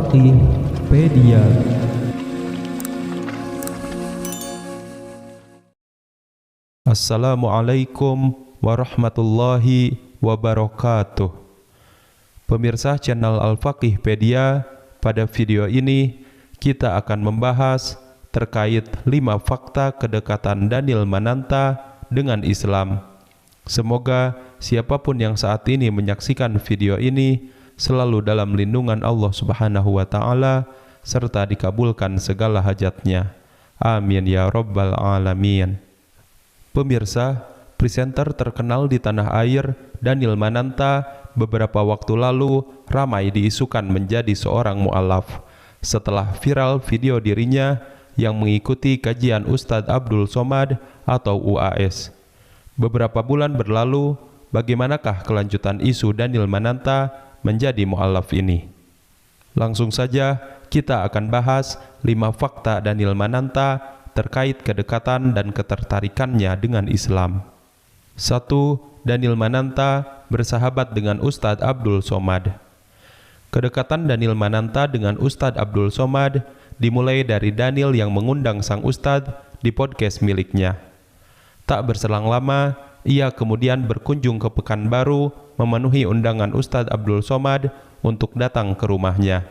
Al-Faqihpedia. Assalamualaikum warahmatullahi wabarakatuh. Pemirsa channel Al-Faqihpedia, pada video ini kita akan membahas terkait 5 fakta kedekatan Daniel Mananta dengan Islam. Semoga siapapun yang saat ini menyaksikan video ini selalu dalam lindungan Allah Subhanahu wa Ta'ala serta dikabulkan segala hajatnya. Amin ya rabbal alamin. Pemirsa, presenter terkenal di tanah air Daniel Mananta beberapa waktu lalu ramai diisukan menjadi seorang mu'alaf setelah viral video dirinya yang mengikuti kajian Ustadz Abdul Somad atau UAS. Beberapa bulan berlalu, bagaimanakah kelanjutan isu Daniel Mananta menjadi mu'alaf ini? Langsung saja kita akan bahas 5 fakta Daniel Mananta terkait kedekatan dan ketertarikannya dengan Islam. 1. Daniel Mananta bersahabat dengan Ustadz Abdul Somad. Kedekatan Daniel Mananta dengan Ustadz Abdul Somad dimulai dari Daniel yang mengundang sang Ustadz di podcast miliknya. Tak berselang lama, ia kemudian berkunjung ke Pekanbaru memenuhi undangan Ustadz Abdul Somad untuk datang ke rumahnya.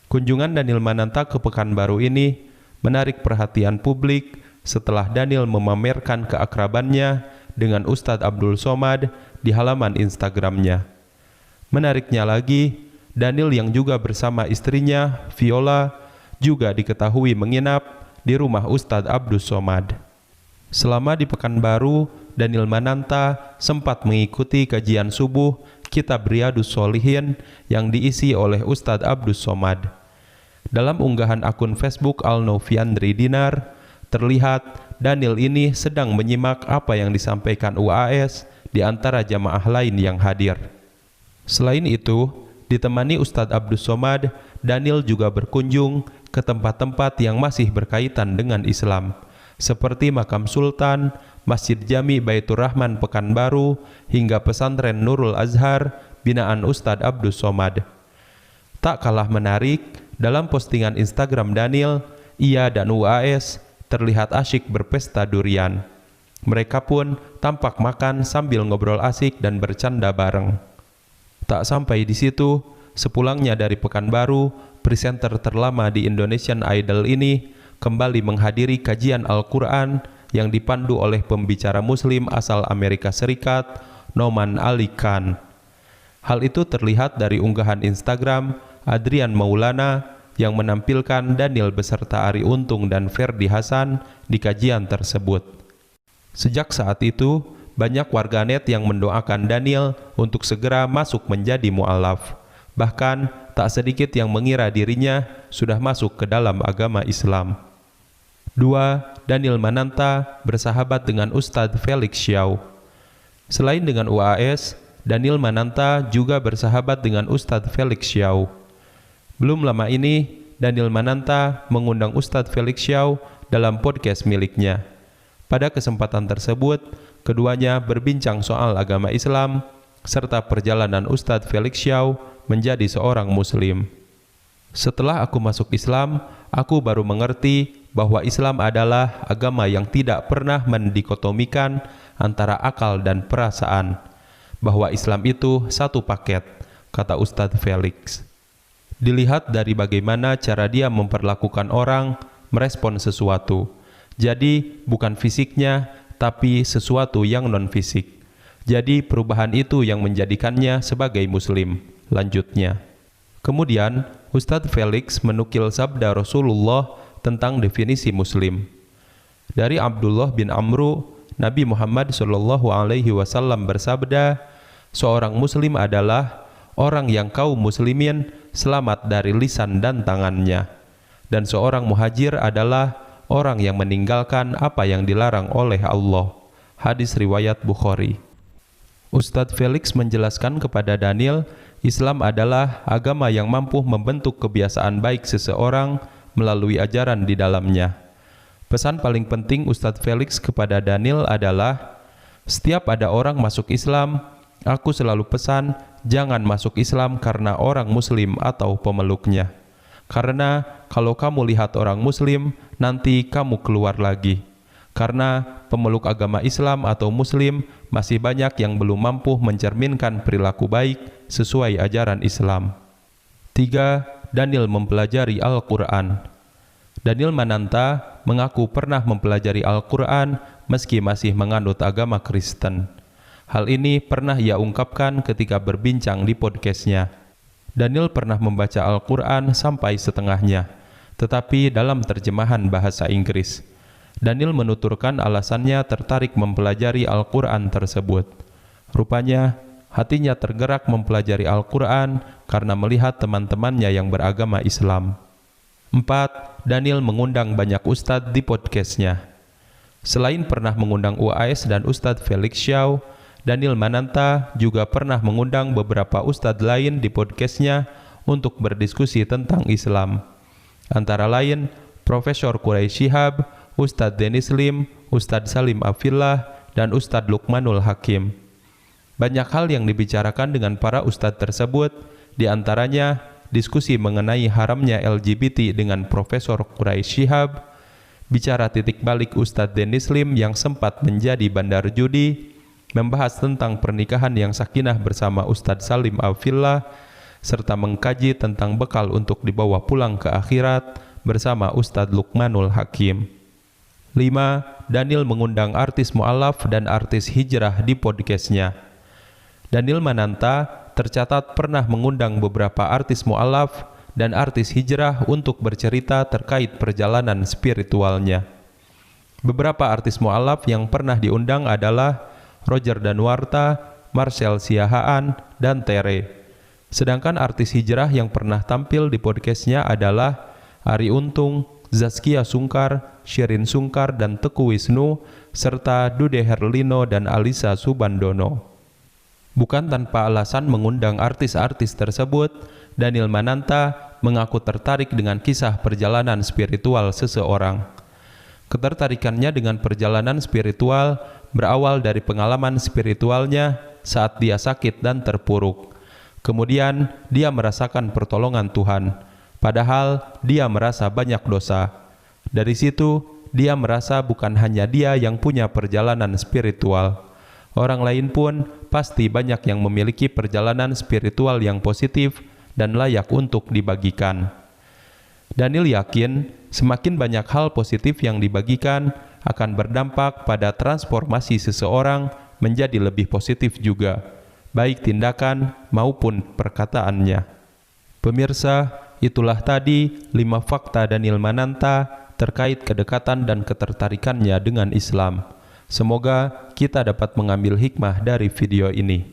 Kunjungan Daniel Mananta ke Pekanbaru ini menarik perhatian publik setelah Daniel memamerkan keakrabannya dengan Ustadz Abdul Somad di halaman Instagramnya. Menariknya lagi, Daniel yang juga bersama istrinya, Viola, juga diketahui menginap di rumah Ustadz Abdul Somad. Selama di Pekanbaru, Daniel Mananta sempat mengikuti kajian subuh Kitab Riyadhus Shalihin yang diisi oleh Ustadz Abdul Somad. Dalam unggahan akun Facebook Al-Noviandri Dinar, terlihat Daniel ini sedang menyimak apa yang disampaikan UAS di antara jamaah lain yang hadir. Selain itu, ditemani Ustadz Abdul Somad, Daniel juga berkunjung ke tempat-tempat yang masih berkaitan dengan Islam, seperti Makam Sultan, Masjid Jami Baitur Rahman Pekanbaru, hingga pesantren Nurul Azhar binaan Ustadz Abdul Somad. Tak kalah menarik, dalam postingan Instagram Daniel, ia dan UAS terlihat asyik berpesta durian. Mereka pun tampak makan sambil ngobrol asik dan bercanda bareng. Tak sampai di situ, sepulangnya dari Pekanbaru, presenter terlama di Indonesian Idol ini kembali menghadiri kajian Al-Quran yang dipandu oleh pembicara muslim asal Amerika Serikat, Noman Ali Khan. Hal itu terlihat dari unggahan Instagram Adrian Maulana yang menampilkan Daniel beserta Ari Untung dan Ferdi Hasan di kajian tersebut. Sejak saat itu, banyak warganet yang mendoakan Daniel untuk segera masuk menjadi mu'alaf. Bahkan, tak sedikit yang mengira dirinya sudah masuk ke dalam agama Islam. 2. Daniel Mananta bersahabat dengan Ustadz Felix Xiao. Selain dengan UAS, Daniel Mananta juga bersahabat dengan Ustadz Felix Xiao. Belum lama ini, Daniel Mananta mengundang Ustadz Felix Xiao dalam podcast miliknya. Pada kesempatan tersebut, keduanya berbincang soal agama Islam serta perjalanan Ustadz Felix Xiao menjadi seorang Muslim. Setelah aku masuk Islam, aku baru mengerti bahwa Islam adalah agama yang tidak pernah mendikotomikan antara akal dan perasaan, bahwa Islam itu satu paket, kata Ustadz Felix. Dilihat dari bagaimana cara dia memperlakukan orang, merespon sesuatu. Jadi bukan fisiknya, tapi sesuatu yang non-fisik. Jadi perubahan itu yang menjadikannya sebagai Muslim. Lanjutnya. Kemudian, Ustadz Felix menukil sabda Rasulullah tentang definisi Muslim. Dari Abdullah bin Amru, Nabi Muhammad SAW bersabda, seorang Muslim adalah orang yang kaum muslimin selamat dari lisan dan tangannya, dan seorang muhajir adalah orang yang meninggalkan apa yang dilarang oleh Allah. Hadis riwayat Bukhari. Ustadz Felix menjelaskan kepada Daniel, Islam adalah agama yang mampu membentuk kebiasaan baik seseorang melalui ajaran di dalamnya. Pesan paling penting Ustadz Felix kepada Daniel adalah, setiap ada orang masuk Islam, aku selalu pesan, jangan masuk Islam karena orang Muslim atau pemeluknya. Karena kalau kamu lihat orang muslim, nanti kamu keluar lagi. Karena pemeluk agama Islam atau muslim masih banyak yang belum mampu mencerminkan perilaku baik sesuai ajaran Islam. 3. Daniel mempelajari Al-Quran. Daniel Mananta mengaku pernah mempelajari Al-Quran meski masih menganut agama Kristen. Hal ini pernah ia ungkapkan ketika berbincang di podcastnya. Daniel pernah membaca Al-Quran sampai setengahnya, tetapi dalam terjemahan bahasa Inggris. Daniel menuturkan alasannya tertarik mempelajari Al-Quran tersebut. Rupanya, hatinya tergerak mempelajari Al-Quran karena melihat teman-temannya yang beragama Islam. 4. Daniel mengundang banyak ustadz di podcastnya. Selain pernah mengundang UAS dan Ustadz Felix Xiao, Daniel Mananta juga pernah mengundang beberapa ustadz lain di podcastnya untuk berdiskusi tentang Islam. Antara lain, Profesor Quraish Shihab, Ustadz Dennis Lim, Ustadz Salim Afillah, dan Ustadz Luqmanul Hakim. Banyak hal yang dibicarakan dengan para ustadz tersebut, di antaranya diskusi mengenai haramnya LGBT dengan Profesor Quraish Shihab, bicara titik balik Ustadz Dennis Lim yang sempat menjadi bandar judi, membahas tentang pernikahan yang sakinah bersama Ustadz Salim Afillah, serta mengkaji tentang bekal untuk dibawa pulang ke akhirat bersama Ustadz Luqmanul Hakim. 5. Daniel mengundang artis mu'alaf dan artis hijrah di podcastnya. Daniel Mananta tercatat pernah mengundang beberapa artis mu'alaf dan artis hijrah untuk bercerita terkait perjalanan spiritualnya. Beberapa artis mu'alaf yang pernah diundang adalah Roger Danuarta, Marcel Siahaan, dan Tere. Sedangkan artis hijrah yang pernah tampil di podcastnya adalah Arie Untung, Zaskia Sungkar, Sherin Sungkar, dan Teguh Wisnu, serta Dude Herlino dan Alisa Subandono. Bukan tanpa alasan mengundang artis-artis tersebut, Daniel Mananta mengaku tertarik dengan kisah perjalanan spiritual seseorang. Ketertarikannya dengan perjalanan spiritual berawal dari pengalaman spiritualnya saat dia sakit dan terpuruk. Kemudian dia merasakan pertolongan Tuhan, padahal dia merasa banyak dosa. Dari situ, dia merasa bukan hanya dia yang punya perjalanan spiritual. Orang lain pun pasti banyak yang memiliki perjalanan spiritual yang positif dan layak untuk dibagikan. Daniel yakin semakin banyak hal positif yang dibagikan akan berdampak pada transformasi seseorang menjadi lebih positif juga, baik tindakan maupun perkataannya. Pemirsa, itulah tadi 5 fakta Daniel Mananta terkait kedekatan dan ketertarikannya dengan Islam. Semoga kita dapat mengambil hikmah dari video ini.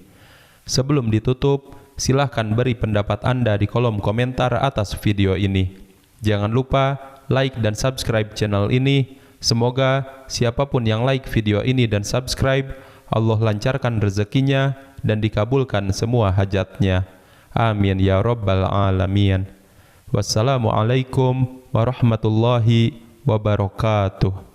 Sebelum ditutup, silahkan beri pendapat Anda di kolom komentar atas video ini. Jangan lupa like dan subscribe channel ini. Semoga siapapun yang like video ini dan subscribe, Allah lancarkan rezekinya dan dikabulkan semua hajatnya. Amin ya rabbal alamin. Wassalamualaikum warahmatullahi wabarakatuh.